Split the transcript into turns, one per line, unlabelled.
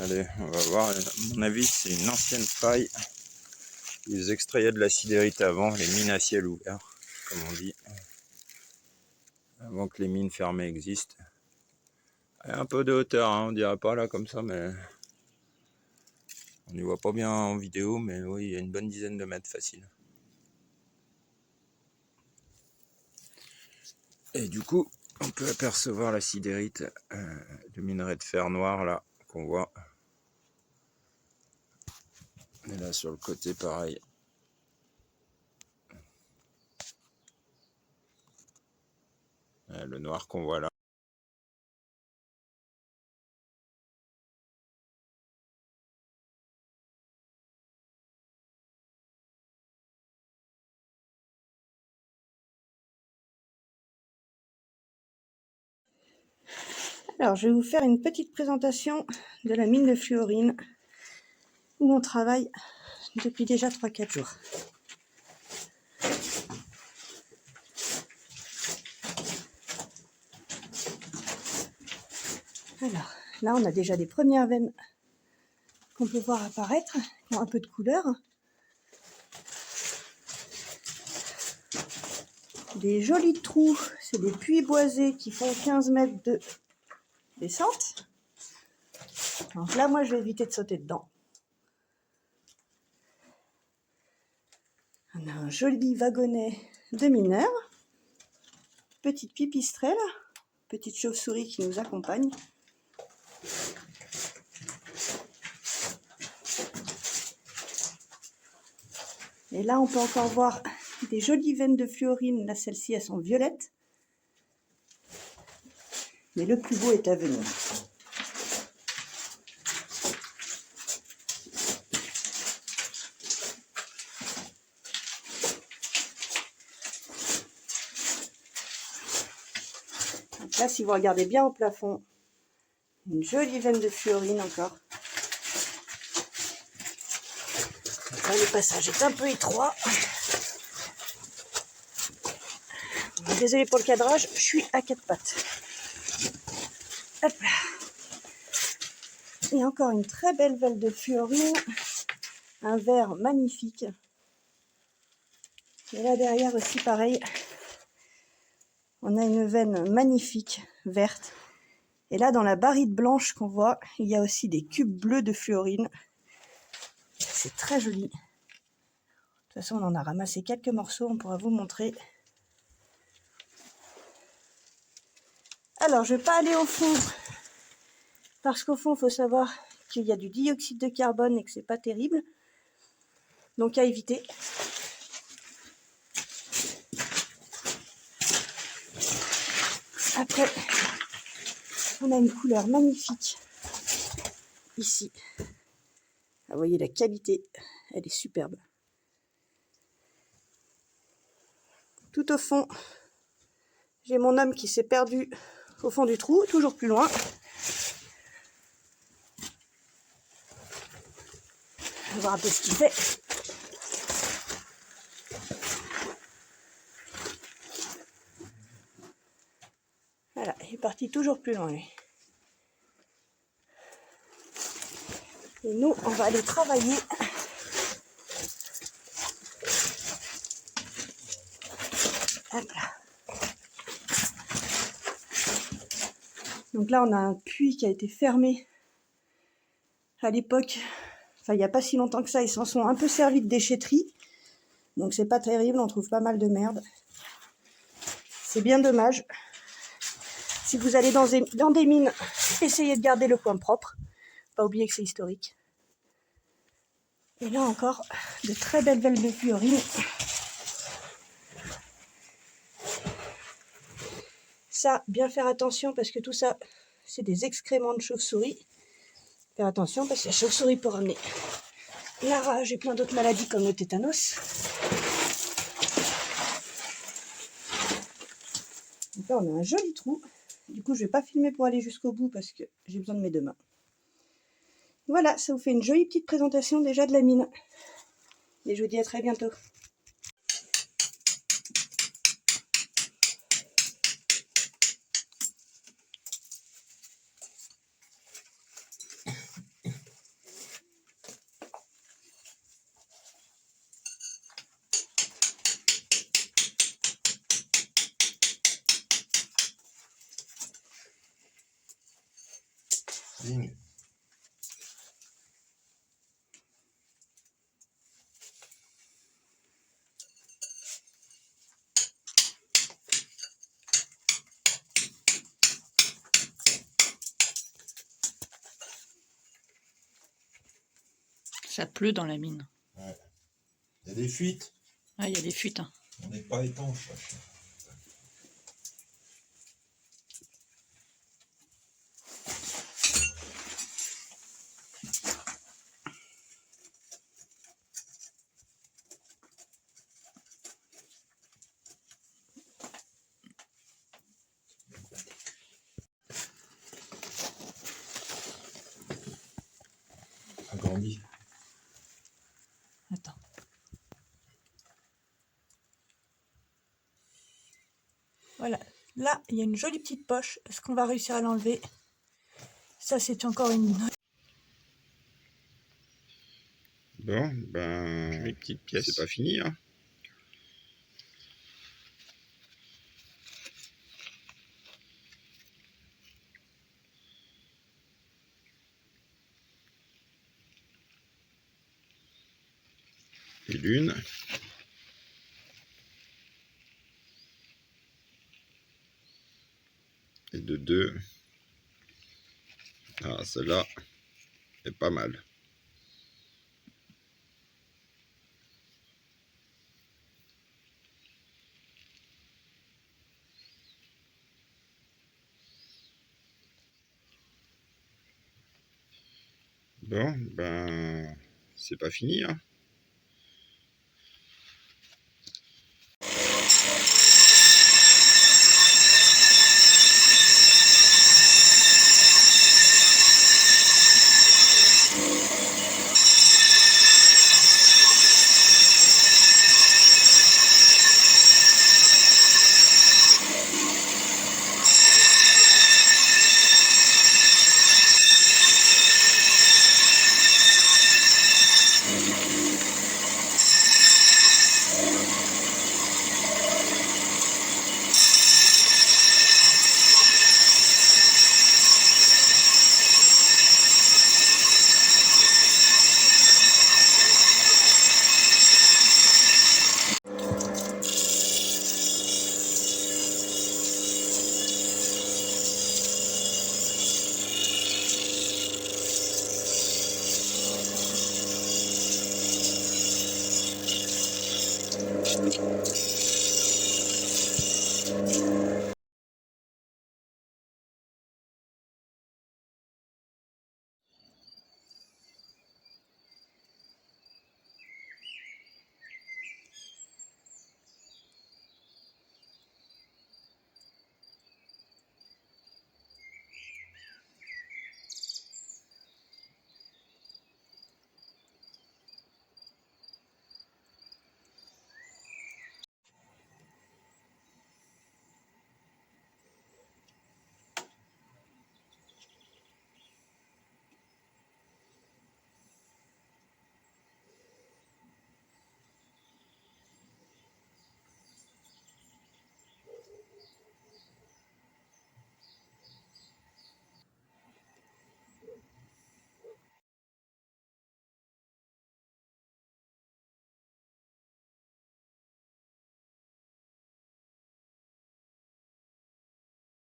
Allez, on va voir. À mon avis, c'est une ancienne faille. Ils extrayaient de la sidérite avant, les mines à ciel ouvert, comme on dit. Avant que les mines fermées existent. Il y a un peu de hauteur, hein, on dirait pas là comme ça, mais on n'y voit pas bien en vidéo, mais oui, il y a une bonne dizaine de mètres facile. Et du coup, on peut apercevoir la sidérite, le minerai de fer noir là qu'on voit. Et là sur le côté pareil. Le noir qu'on voit là.
Alors, je vais vous faire une petite présentation de la mine de fluorine où on travaille depuis déjà 3-4 jours. Alors, là, on a déjà des premières veines qu'on peut voir apparaître, qui ont un peu de couleur. Des jolis trous, c'est des puits boisés qui font 15 mètres de descente. Donc là, moi, je vais éviter de sauter dedans. On a un joli wagonnet de mineurs. Petite pipistrelle, petite chauve-souris qui nous accompagne. Et là, on peut encore voir des jolies veines de fluorine. Là, celles-ci, elles sont violettes. Mais le plus beau est à venir. Donc là, si vous regardez bien au plafond, une jolie veine de fluorine encore. Là, le passage est un peu étroit. Désolée pour le cadrage, je suis à 4 pattes. Hop là. Et encore une très belle veine de fluorine. Un vert magnifique. Et là derrière aussi pareil. On a une veine magnifique, verte. Et là dans la barite blanche qu'on voit, il y a aussi des cubes bleus de fluorine. C'est très joli. De toute façon, on en a ramassé quelques morceaux, on pourra vous montrer. Alors, je ne vais pas aller au fond, parce qu'au fond, il faut savoir qu'il y a du dioxyde de carbone et que c'est pas terrible. Donc, à éviter. Après, on a une couleur magnifique ici. Vous voyez la qualité, elle est superbe. Tout au fond, j'ai mon homme qui s'est perdu au fond du trou, toujours plus loin. On va voir un peu ce qu'il fait. Voilà, il est parti toujours plus loin lui. Et nous, on va aller travailler. Hop là. Donc là, on a un puits qui a été fermé à l'époque. Enfin, il n'y a pas si longtemps que ça. Ils s'en sont un peu servis de déchetterie. Donc, c'est pas terrible. On trouve pas mal de merde. C'est bien dommage. Si vous allez dans des mines, essayez de garder le coin propre. Pas oublier que c'est historique. Et là encore, de très belles veines de fluorine. Ça, bien faire attention parce que tout ça, c'est des excréments de chauve-souris. Faire attention parce que la chauve-souris peut ramener la rage et plein d'autres maladies comme le tétanos. Donc là, on a un joli trou. Du coup, je ne vais pas filmer pour aller jusqu'au bout parce que j'ai besoin de mes deux mains. Voilà, ça vous fait une jolie petite présentation déjà de la mine. Et je vous dis à très bientôt.
Zing.
Ça pleut dans la mine.
Ouais. Il y a des fuites.
Ah, il y a des fuites. Hein.
On n'est pas étanche. Agrandi.
Attends. Voilà. Là, il y a une jolie petite poche. Est-ce qu'on va réussir à l'enlever? Ça, c'est encore une mine.
Bon, ben,
Les petites pièces.
c'est pas fini, hein. Et l'une. Et de deux. Ah, celle-là est pas mal. Bon, ben, c'est pas fini, hein.